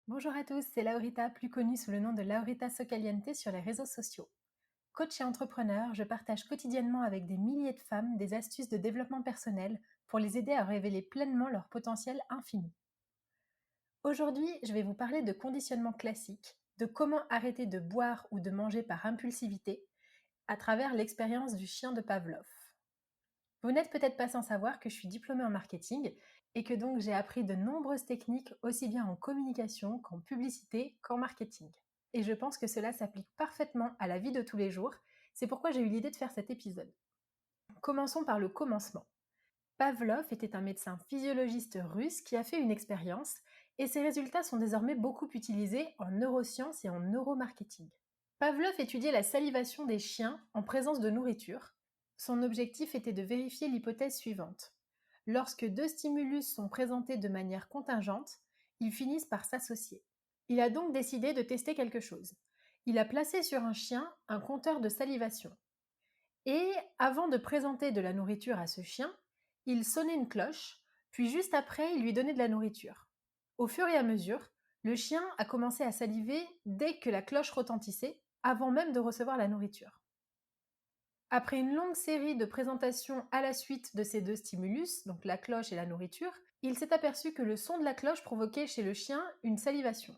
Bonjour à tous, c'est Laurita, plus connue sous le nom de Laurita Socaliente sur les réseaux sociaux. Coach et entrepreneur, je partage quotidiennement avec des milliers de femmes des astuces de développement personnel pour les aider à révéler pleinement leur potentiel infini. Aujourd'hui, je vais vous parler de conditionnement classique, de comment arrêter de boire ou de manger par impulsivité à travers l'expérience du chien de Pavlov. Vous n'êtes peut-être pas sans savoir que je suis diplômée en marketing et que donc j'ai appris de nombreuses techniques aussi bien en communication qu'en publicité qu'en marketing. Et je pense que cela s'applique parfaitement à la vie de tous les jours, c'est pourquoi j'ai eu l'idée de faire cet épisode. Commençons par le commencement. Pavlov était un médecin physiologiste russe qui a fait une expérience et ses résultats sont désormais beaucoup utilisés en neurosciences et en neuromarketing. Pavlov étudiait la salivation des chiens en présence de nourriture. Son objectif était de vérifier l'hypothèse suivante. Lorsque deux stimulus sont présentés de manière contingente, ils finissent par s'associer. Il a donc décidé de tester quelque chose. Il a placé sur un chien un compteur de salivation. Et avant de présenter de la nourriture à ce chien, il sonnait une cloche, puis juste après, il lui donnait de la nourriture. Au fur et à mesure, le chien a commencé à saliver dès que la cloche retentissait, avant même de recevoir la nourriture. Après une longue série de présentations à la suite de ces deux stimulus, donc la cloche et la nourriture, il s'est aperçu que le son de la cloche provoquait chez le chien une salivation.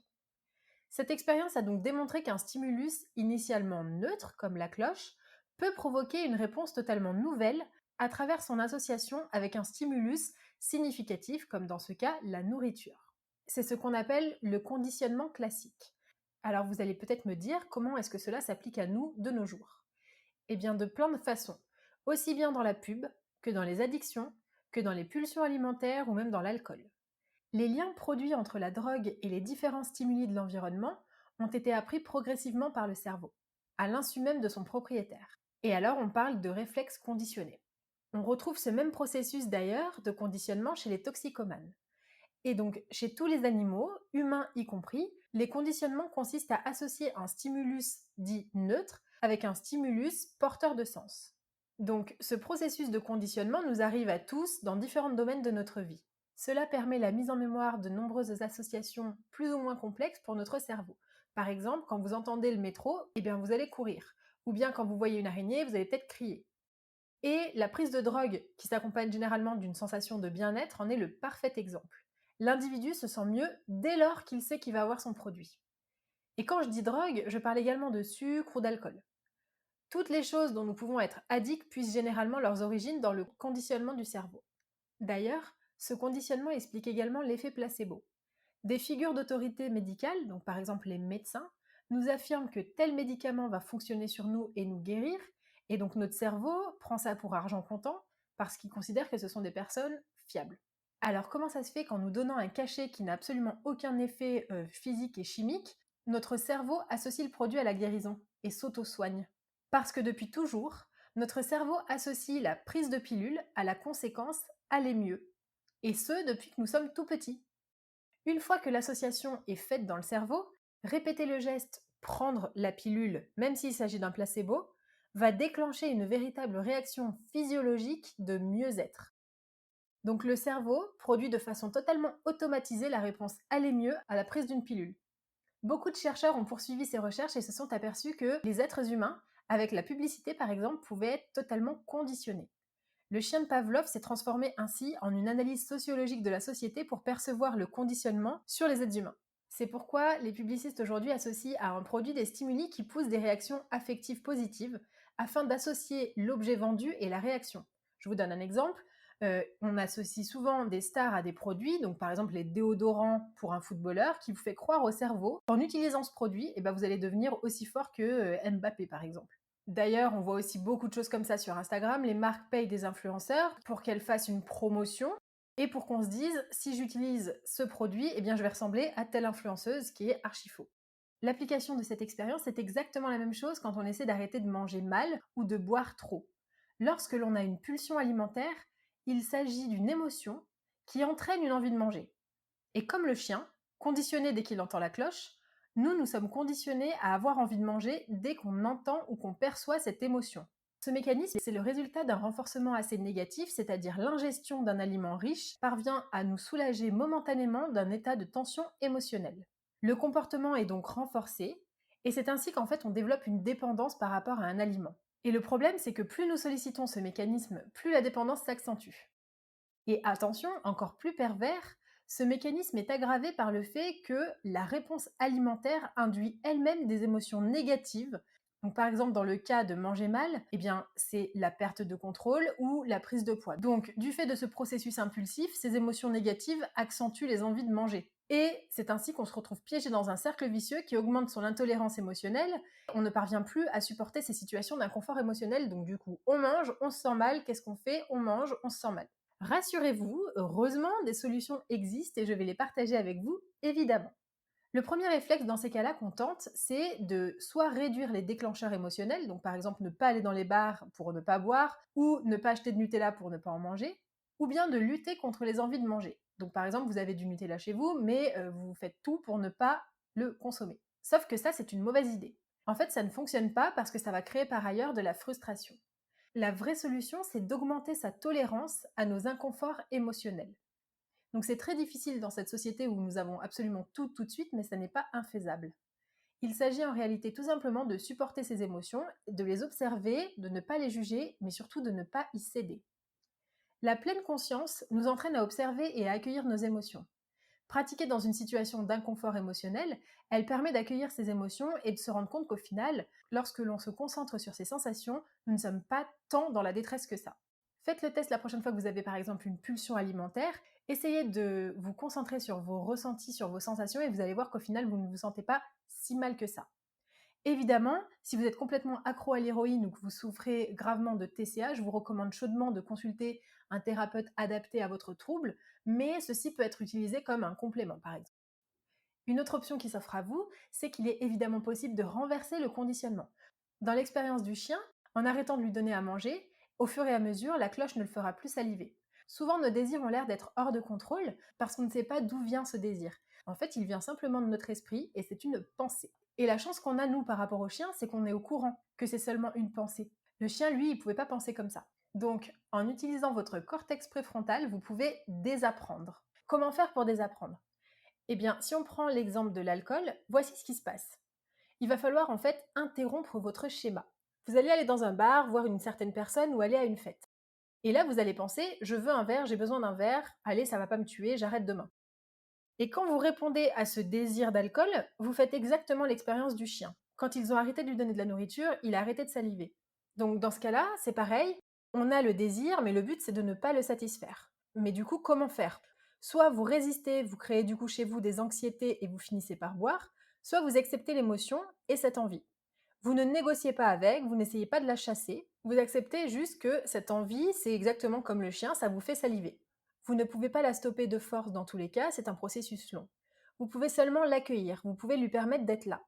Cette expérience a donc démontré qu'un stimulus initialement neutre, comme la cloche, peut provoquer une réponse totalement nouvelle à travers son association avec un stimulus significatif, comme dans ce cas la nourriture. C'est ce qu'on appelle le conditionnement classique. Alors vous allez peut-être me dire comment est-ce que cela s'applique à nous de nos jours. Eh bien de plein de façons, aussi bien dans la pub que dans les addictions, que dans les pulsions alimentaires ou même dans l'alcool. Les liens produits entre la drogue et les différents stimuli de l'environnement ont été appris progressivement par le cerveau, à l'insu même de son propriétaire. Et alors on parle de réflexes conditionnés. On retrouve ce même processus d'ailleurs de conditionnement chez les toxicomanes. Et donc chez tous les animaux, humains y compris, les conditionnements consistent à associer un stimulus dit neutre avec un stimulus porteur de sens. Donc ce processus de conditionnement nous arrive à tous dans différents domaines de notre vie. Cela permet la mise en mémoire de nombreuses associations plus ou moins complexes pour notre cerveau. Par exemple, quand vous entendez le métro, eh bien vous allez courir. Ou bien quand vous voyez une araignée, vous allez peut-être crier. Et la prise de drogue, qui s'accompagne généralement d'une sensation de bien-être, en est le parfait exemple. L'individu se sent mieux dès lors qu'il sait qu'il va avoir son produit. Et quand je dis drogue, je parle également de sucre ou d'alcool. Toutes les choses dont nous pouvons être addicts puissent généralement leurs origines dans le conditionnement du cerveau. D'ailleurs, ce conditionnement explique également l'effet placebo. Des figures d'autorité médicale, donc par exemple les médecins, nous affirment que tel médicament va fonctionner sur nous et nous guérir, et donc notre cerveau prend ça pour argent comptant parce qu'il considère que ce sont des personnes fiables. Alors comment ça se fait qu'en nous donnant un cachet qui n'a absolument aucun effet physique et chimique, notre cerveau associe le produit à la guérison et s'auto-soigne? Parce que depuis toujours, notre cerveau associe la prise de pilule à la conséquence aller mieux, et ce depuis que nous sommes tout petits. Une fois que l'association est faite dans le cerveau, répéter le geste prendre la pilule, même s'il s'agit d'un placebo, va déclencher une véritable réaction physiologique de mieux-être. Donc le cerveau produit de façon totalement automatisée la réponse aller mieux à la prise d'une pilule. Beaucoup de chercheurs ont poursuivi ces recherches et se sont aperçus que les êtres humains, avec la publicité par exemple, pouvaient être totalement conditionnés. Le chien de Pavlov s'est transformé ainsi en une analyse sociologique de la société pour percevoir le conditionnement sur les êtres humains. C'est pourquoi les publicistes aujourd'hui associent à un produit des stimuli qui poussent des réactions affectives positives afin d'associer l'objet vendu et la réaction. Je vous donne un exemple. On associe souvent des stars à des produits, donc par exemple les déodorants pour un footballeur, qui vous fait croire au cerveau qu'en utilisant ce produit, vous allez devenir aussi fort que Mbappé par exemple. D'ailleurs, on voit aussi beaucoup de choses comme ça sur Instagram. Les marques payent des influenceurs pour qu'elles fassent une promotion et pour qu'on se dise, si j'utilise ce produit, je vais ressembler à telle influenceuse, qui est archi faux. L'application de cette expérience est exactement la même chose quand on essaie d'arrêter de manger mal ou de boire trop. Lorsque l'on a une pulsion alimentaire, il s'agit d'une émotion qui entraîne une envie de manger. Et comme le chien, conditionné dès qu'il entend la cloche, nous sommes conditionnés à avoir envie de manger dès qu'on entend ou qu'on perçoit cette émotion. Ce mécanisme, c'est le résultat d'un renforcement assez négatif, c'est-à-dire l'ingestion d'un aliment riche parvient à nous soulager momentanément d'un état de tension émotionnelle. Le comportement est donc renforcé, et c'est ainsi qu'en fait on développe une dépendance par rapport à un aliment. Et le problème, c'est que plus nous sollicitons ce mécanisme, plus la dépendance s'accentue. Et attention, encore plus pervers, ce mécanisme est aggravé par le fait que la réponse alimentaire induit elle-même des émotions négatives. Donc par exemple, dans le cas de manger mal, eh bien, c'est la perte de contrôle ou la prise de poids. Donc du fait de ce processus impulsif, ces émotions négatives accentuent les envies de manger. Et c'est ainsi qu'on se retrouve piégé dans un cercle vicieux qui augmente son intolérance émotionnelle. On ne parvient plus à supporter ces situations d'inconfort émotionnel, donc du coup, on mange, on se sent mal, qu'est-ce qu'on fait? On mange, on se sent mal. Rassurez-vous, heureusement, des solutions existent et je vais les partager avec vous, évidemment. Le premier réflexe dans ces cas-là qu'on tente, c'est de soit réduire les déclencheurs émotionnels, donc par exemple ne pas aller dans les bars pour ne pas boire, ou ne pas acheter de Nutella pour ne pas en manger, ou bien de lutter contre les envies de manger. Donc par exemple, vous avez du Nutella chez vous, mais vous faites tout pour ne pas le consommer. Sauf que ça, c'est une mauvaise idée. En fait, ça ne fonctionne pas parce que ça va créer par ailleurs de la frustration. La vraie solution, c'est d'augmenter sa tolérance à nos inconforts émotionnels. Donc c'est très difficile dans cette société où nous avons absolument tout de suite, mais ça n'est pas infaisable. Il s'agit en réalité tout simplement de supporter ces émotions, de les observer, de ne pas les juger, mais surtout de ne pas y céder. La pleine conscience nous entraîne à observer et à accueillir nos émotions. Pratiquée dans une situation d'inconfort émotionnel, elle permet d'accueillir ces émotions et de se rendre compte qu'au final, lorsque l'on se concentre sur ces sensations, nous ne sommes pas tant dans la détresse que ça. Faites le test la prochaine fois que vous avez par exemple une pulsion alimentaire, essayez de vous concentrer sur vos ressentis, sur vos sensations et vous allez voir qu'au final, vous ne vous sentez pas si mal que ça. Évidemment, si vous êtes complètement accro à l'héroïne ou que vous souffrez gravement de TCA, je vous recommande chaudement de consulter un thérapeute adapté à votre trouble, mais ceci peut être utilisé comme un complément par exemple. Une autre option qui s'offre à vous, c'est qu'il est évidemment possible de renverser le conditionnement. Dans l'expérience du chien, en arrêtant de lui donner à manger, au fur et à mesure, la cloche ne le fera plus saliver. Souvent, nos désirs ont l'air d'être hors de contrôle parce qu'on ne sait pas d'où vient ce désir. En fait, il vient simplement de notre esprit et c'est une pensée. Et la chance qu'on a, nous, par rapport au chien, c'est qu'on est au courant que c'est seulement une pensée. Le chien, lui, il ne pouvait pas penser comme ça. Donc, en utilisant votre cortex préfrontal, vous pouvez désapprendre. Comment faire pour désapprendre? Eh bien, si on prend l'exemple de l'alcool, voici ce qui se passe. Il va falloir en fait interrompre votre schéma. Vous allez aller dans un bar, voir une certaine personne ou aller à une fête. Et là, vous allez penser, je veux un verre, j'ai besoin d'un verre, allez, ça va pas me tuer, j'arrête demain. Et quand vous répondez à ce désir d'alcool, vous faites exactement l'expérience du chien. Quand ils ont arrêté de lui donner de la nourriture, il a arrêté de saliver. Donc dans ce cas-là, c'est pareil, on a le désir, mais le but c'est de ne pas le satisfaire. Mais du coup, comment faire? Soit vous résistez, vous créez du coup chez vous des anxiétés et vous finissez par boire, soit vous acceptez l'émotion et cette envie. Vous ne négociez pas avec, vous n'essayez pas de la chasser, vous acceptez juste que cette envie, c'est exactement comme le chien, ça vous fait saliver. Vous ne pouvez pas la stopper de force dans tous les cas, c'est un processus long. Vous pouvez seulement l'accueillir, vous pouvez lui permettre d'être là.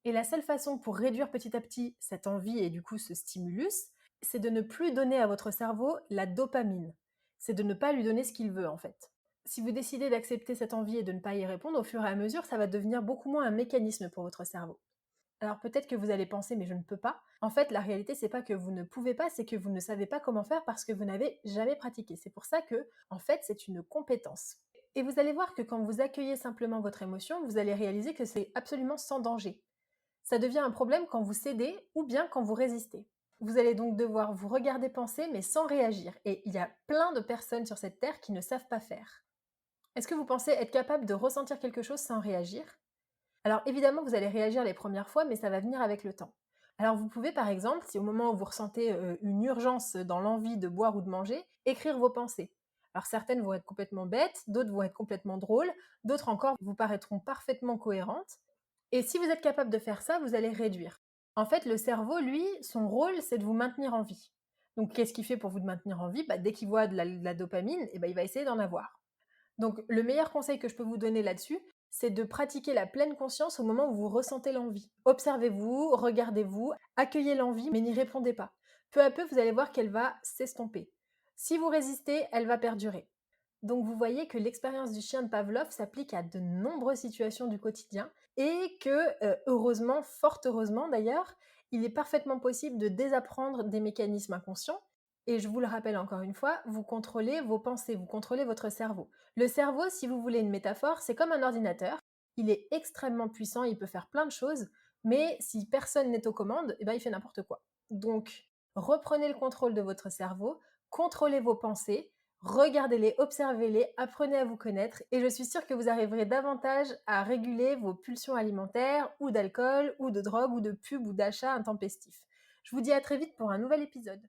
Et la seule façon pour réduire petit à petit cette envie et du coup ce stimulus, c'est de ne plus donner à votre cerveau la dopamine. C'est de ne pas lui donner ce qu'il veut en fait. Si vous décidez d'accepter cette envie et de ne pas y répondre, au fur et à mesure, ça va devenir beaucoup moins un mécanisme pour votre cerveau. Alors peut-être que vous allez penser mais je ne peux pas. En fait, la réalité c'est pas que vous ne pouvez pas, c'est que vous ne savez pas comment faire parce que vous n'avez jamais pratiqué. C'est pour ça que en fait, c'est une compétence. Et vous allez voir que quand vous accueillez simplement votre émotion, vous allez réaliser que c'est absolument sans danger. Ça devient un problème quand vous cédez ou bien quand vous résistez. Vous allez donc devoir vous regarder penser mais sans réagir. Et il y a plein de personnes sur cette terre qui ne savent pas faire. Est-ce que vous pensez être capable de ressentir quelque chose sans réagir? Alors évidemment, vous allez réagir les premières fois, mais ça va venir avec le temps. Alors vous pouvez par exemple, si au moment où vous ressentez une urgence dans l'envie de boire ou de manger, écrire vos pensées. Alors certaines vont être complètement bêtes, d'autres vont être complètement drôles, d'autres encore vous paraîtront parfaitement cohérentes. Et si vous êtes capable de faire ça, vous allez réduire. En fait, le cerveau, lui, son rôle, c'est de vous maintenir en vie. Donc qu'est-ce qu'il fait pour vous maintenir en vie? Dès qu'il voit de la dopamine, il va essayer d'en avoir. Donc le meilleur conseil que je peux vous donner là-dessus, c'est de pratiquer la pleine conscience au moment où vous ressentez l'envie. Observez-vous, regardez-vous, accueillez l'envie, mais n'y répondez pas. Peu à peu, vous allez voir qu'elle va s'estomper. Si vous résistez, elle va perdurer. Donc vous voyez que l'expérience du chien de Pavlov s'applique à de nombreuses situations du quotidien et que, heureusement, fort heureusement d'ailleurs, il est parfaitement possible de désapprendre des mécanismes inconscients. Et je vous le rappelle encore une fois, vous contrôlez vos pensées, vous contrôlez votre cerveau. Le cerveau, si vous voulez une métaphore, c'est comme un ordinateur. il est extrêmement puissant, il peut faire plein de choses, mais si personne n'est aux commandes, il fait n'importe quoi. Donc, reprenez le contrôle de votre cerveau, contrôlez vos pensées, regardez-les, observez-les, apprenez à vous connaître et je suis sûre que vous arriverez davantage à réguler vos pulsions alimentaires ou d'alcool ou de drogue ou de pub ou d'achat intempestif. Je vous dis à très vite pour un nouvel épisode.